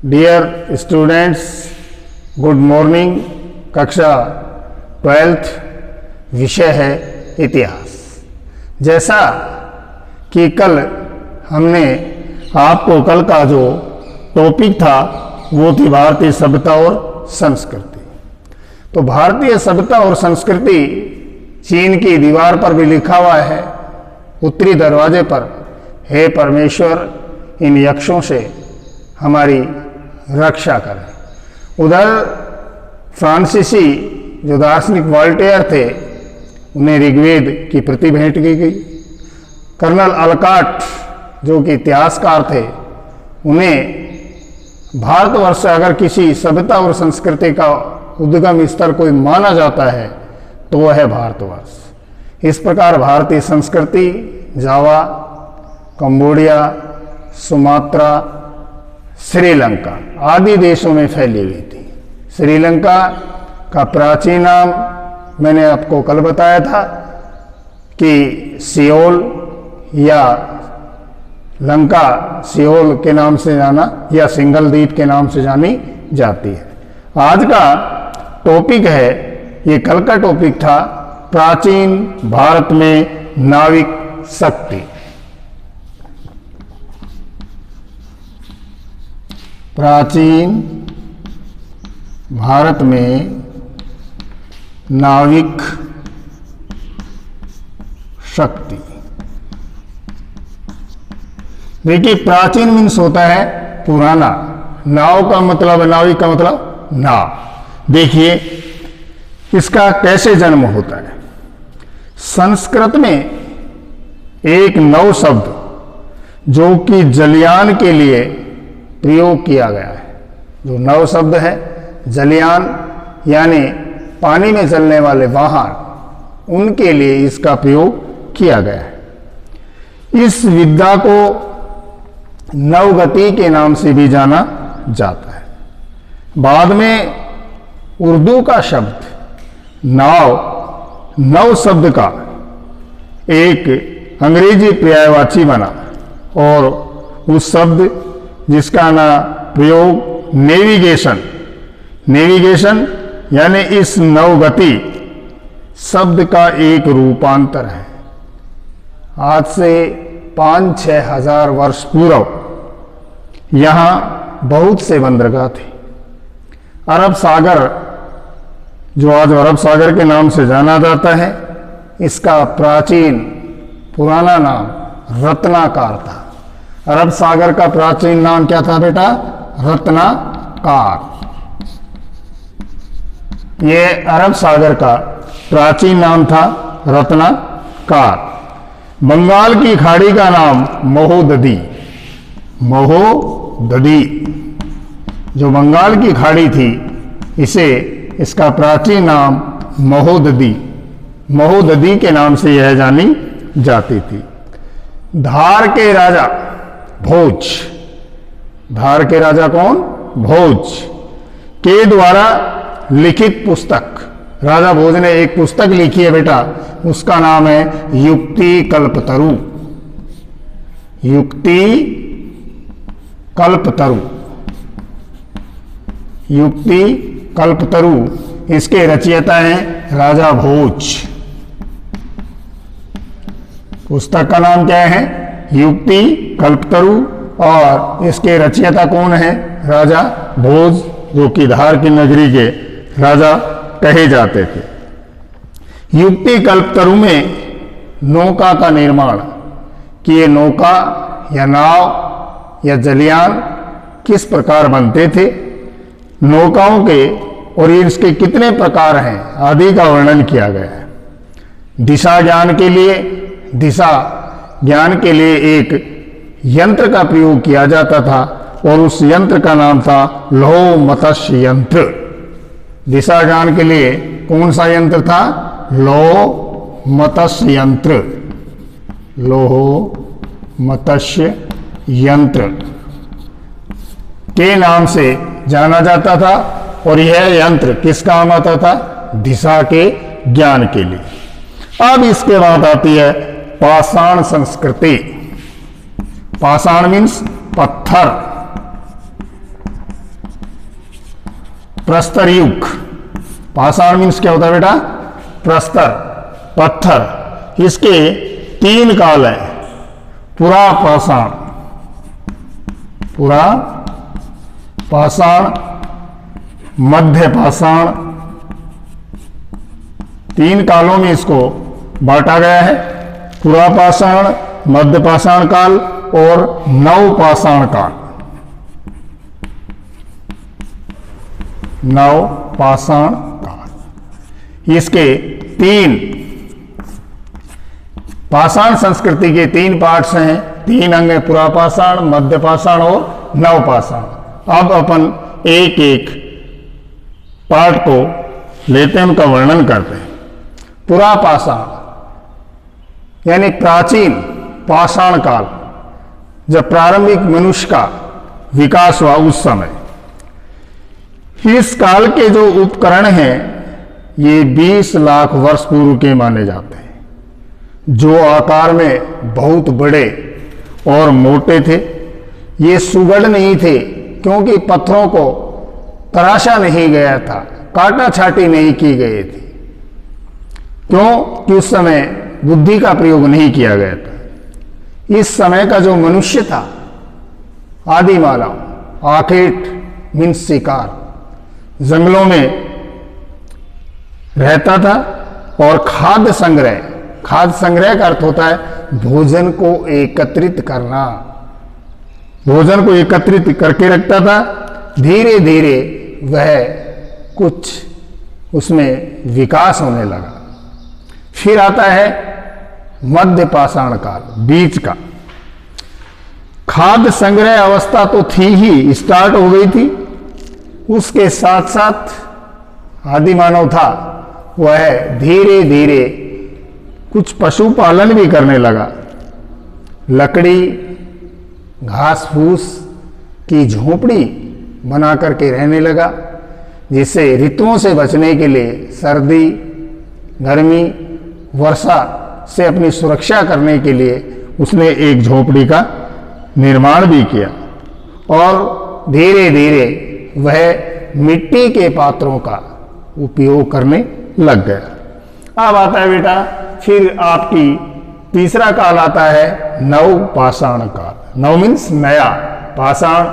Dear students, good morning. कक्षा 12th विषय है इतिहास। जैसा कि कल हमने आपको कल का जो टॉपिक था वो थी भारतीय सभ्यता और संस्कृति। तो भारतीय सभ्यता और संस्कृति चीन की दीवार पर भी लिखा हुआ है, उत्तरी दरवाजे पर, हे परमेश्वर इन यक्षों से हमारी रक्षा करें। उधर फ्रांसीसी जो दार्शनिक वॉल्टेयर थे उन्हें ऋग्वेद की प्रति भेंट की गई। कर्नल अलकाट जो कि इतिहासकार थे उन्हें भारतवर्ष से अगर किसी सभ्यता और संस्कृति का उद्गम स्तर कोई माना जाता है तो वह है भारतवर्ष। इस प्रकार भारतीय संस्कृति जावा, कंबोडिया, सुमात्रा, श्रीलंका आदि देशों में फैली हुई थी। श्रीलंका का प्राचीन नाम मैंने आपको कल बताया था कि सियोल या लंका सियोल के नाम से जाना या सिंगल द्वीप के नाम से जानी जाती है। आज का टॉपिक है, ये कल का टॉपिक था, प्राचीन भारत में नाविक शक्ति। प्राचीन भारत में नाविक शक्ति। देखिए, प्राचीन मीन्स होता है पुराना। नाव का मतलब, नाविक का मतलब नाव। देखिए इसका कैसे जन्म होता है। संस्कृत में एक नव शब्द जो कि जलयान के लिए प्रयोग किया गया है, जो नव शब्द है जलयान यानी पानी में चलने वाले वाहन, उनके लिए इसका प्रयोग किया गया है। इस विद्या को नवगति के नाम से भी जाना जाता है। बाद में उर्दू का शब्द नाव, नव शब्द का एक अंग्रेजी पर्यायवाची बना और उस शब्द जिसका ना प्रयोग नेविगेशन, नेविगेशन यानी इस नवगति शब्द का एक रूपांतर है। आज से 5-6 हजार वर्ष पूर्व यहाँ बहुत से बंदरगाह थे। अरब सागर जो आज अरब सागर के नाम से जाना जाता है, इसका प्राचीन पुराना नाम रत्नाकर था। अरब सागर का प्राचीन नाम क्या था बेटा? रत्नाकर। ये अरब सागर का प्राचीन नाम था रत्नाकर। बंगाल की खाड़ी का नाम महोदधी। महोदधी जो बंगाल की खाड़ी थी, इसका प्राचीन नाम महोदधी, महोदधी के नाम से यह जानी जाती थी। धार के राजा भोज, धार के राजा कौन? भोज के द्वारा लिखित पुस्तक, राजा भोज ने एक पुस्तक लिखी है बेटा, उसका नाम है युक्ति कल्पतरु। युक्ति कल्पतरु, युक्ति कल्पतरु, इसके रचयिता हैं राजा भोज। पुस्तक का नाम क्या है? युक्ति कल्पतरु, और इसके रचयिता कौन है? राजा भोज, जो कि धार की नगरी के राजा कहे जाते थे। युक्ति कल्पतरु में नौका का निर्माण, कि ये नौका या नाव या जलयान किस प्रकार बनते थे, नौकाओं के और इसके कितने प्रकार हैं आदि का वर्णन किया गया है। दिशा ज्ञान के लिए, दिशा ज्ञान के लिए एक यंत्र का प्रयोग किया जाता था और उस यंत्र का नाम था लौह मत्स्य यंत्र। दिशा ज्ञान के लिए कौन सा यंत्र था? लौह मत्स्य यंत्र, लौह मत्स्य यंत्र के नाम से जाना जाता था। और यह यंत्र किस काम आता था? दिशा के ज्ञान के लिए। अब इसके बाद आती है पाषाण संस्कृति। पाषाण मीन्स पत्थर। प्रस्तर युग। पाषाण मीन्स क्या होता है बेटा? प्रस्तर, पत्थर। इसके 3 काल हैं, पुरा पाषाण, पुरा पाषाण, मध्य पाषाण। 3 कालों में इसको बांटा गया है, पुरा पाषाण, मध्य पाषाण काल और नव पाषाण काल। नव पाषाण काल। इसके 3 पाषाण संस्कृति के 3 पार्ट्स हैं, 3 अंग हैं, पुरा पाषाण, मध्य पाषाण और नव पाषाण। अब अपन एक एक पार्ट को लेते हैं, उनका वर्णन करते हैं। पुरा पाषाण यानी प्राचीन पाषाण काल, जब प्रारंभिक मनुष्य का विकास हुआ उस समय। इस काल के जो उपकरण हैं ये 20 लाख वर्ष पूर्व के माने जाते हैं, जो आकार में बहुत बड़े और मोटे थे। ये सुगढ़ नहीं थे क्योंकि पत्थरों को तराशा नहीं गया था, काटा छाटी नहीं की गई थी, क्यों कि उस समय बुद्धि का प्रयोग नहीं किया गया था। इस समय का जो मनुष्य था, आदि मानव, आखेट मीन्स शिकार, जंगलों में रहता था और खाद्य संग्रह, खाद्य संग्रह का अर्थ होता है भोजन को एकत्रित करना, भोजन को एकत्रित करके रखता था। धीरे धीरे वह कुछ उसमें विकास होने लगा। फिर आता है मध्य पाषाण काल, बीच का। खाद्य संग्रह अवस्था तो थी ही, स्टार्ट हो गई थी, उसके साथ साथ आदि मानव था, वह धीरे धीरे कुछ पशुपालन भी करने लगा। लकड़ी, घास फूस की झोपड़ी बना करके रहने लगा, जिससे ऋतुओं से बचने के लिए सर्दी, गर्मी, वर्षा से अपनी सुरक्षा करने के लिए उसने एक झोपड़ी का निर्माण भी किया। और धीरे धीरे वह मिट्टी के पात्रों का उपयोग करने लग गया। अब आता है बेटा फिर आपकी तीसरा काल आता है नव पाषाण काल। नव मीन्स नया, पाषाण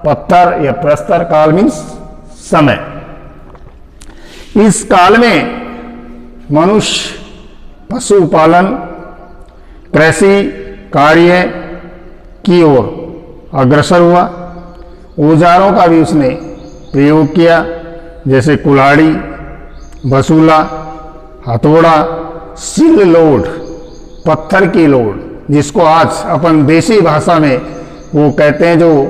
पत्थर या प्रस्तर, काल मीन्स समय। इस काल में मनुष्य पशुपालन, कृषि कार्य की ओर अग्रसर हुआ। औजारों का भी उसने प्रयोग किया, जैसे कुल्हाड़ी, बसूला, हथौड़ा, सिल लोड, पत्थर की लोड, जिसको आज अपन देसी भाषा में वो कहते हैं, जो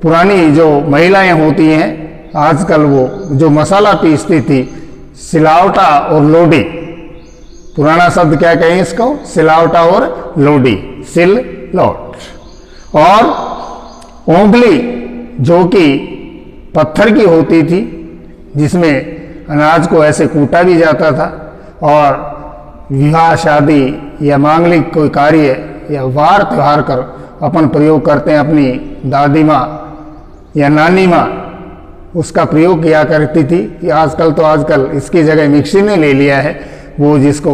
पुरानी जो महिलाएं होती हैं आजकल वो जो मसाला पीसती थी, सिलावटा और लोडी। पुराना शब्द क्या कहें इसको? सिलावटा और लोडी, सिल लौट। और ओंगली जो कि पत्थर की होती थी, जिसमें अनाज को ऐसे कूटा भी जाता था। और विवाह शादी या मांगलिक कोई कार्य या वार त्योहार कर अपन प्रयोग करते हैं, अपनी दादी माँ या नानी माँ उसका प्रयोग किया करती थी। कि आजकल इसकी जगह मिक्सी ने ले लिया है, वो जिसको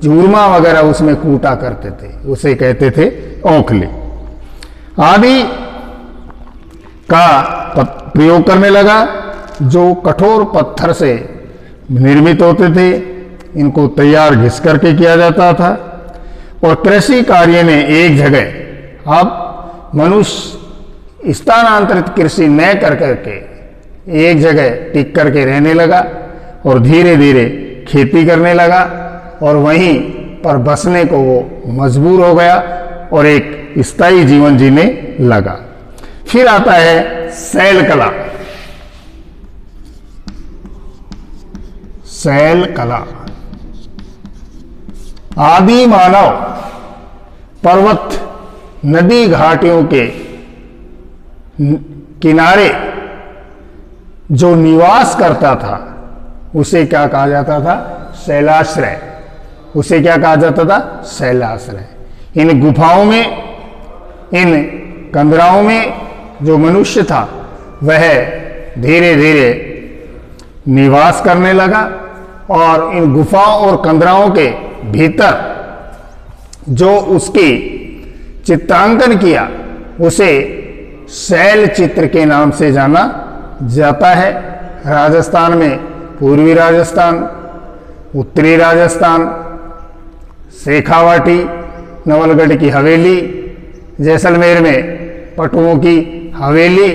चूरमा वगैरह उसमें कूटा करते थे, उसे कहते थे औखली। आदि का प्रयोग करने लगा, जो कठोर पत्थर से निर्मित होते थे। इनको तैयार घिस करके किया जाता था। और कृषि कार्य ने एक जगह, अब मनुष्य स्थानांतरित कृषि न कर करके एक जगह टिक करके रहने लगा और धीरे धीरे खेती करने लगा, और वहीं पर बसने को वो मजबूर हो गया और एक स्थायी जीवन जीने लगा। फिर आता है शैल कला। शैल कला आदि मानव पर्वत, नदी घाटियों के किनारे जो निवास करता था उसे क्या कहा जाता था? शैलाश्रय। उसे क्या कहा जाता था? शैलाश्रय। इन गुफाओं में, इन कंदराओं में जो मनुष्य था वह धीरे धीरे निवास करने लगा और इन गुफाओं और कंदराओं के भीतर जो उसकी चित्रांकन किया उसे शैल चित्र के नाम से जाना जाता है। राजस्थान में पूर्वी राजस्थान, उत्तरी राजस्थान, शेखावाटी, नवलगढ़ की हवेली, जैसलमेर में पटुओं की हवेली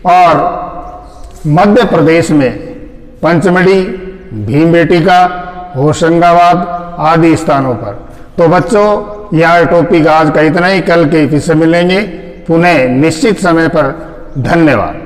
और मध्य प्रदेश में पंचमढ़ी, भीमबेटका, होशंगाबाद आदि स्थानों पर। तो बच्चों यह टॉपिक आज का इतना ही। कल के फिर से मिलेंगे पुनः निश्चित समय पर। धन्यवाद।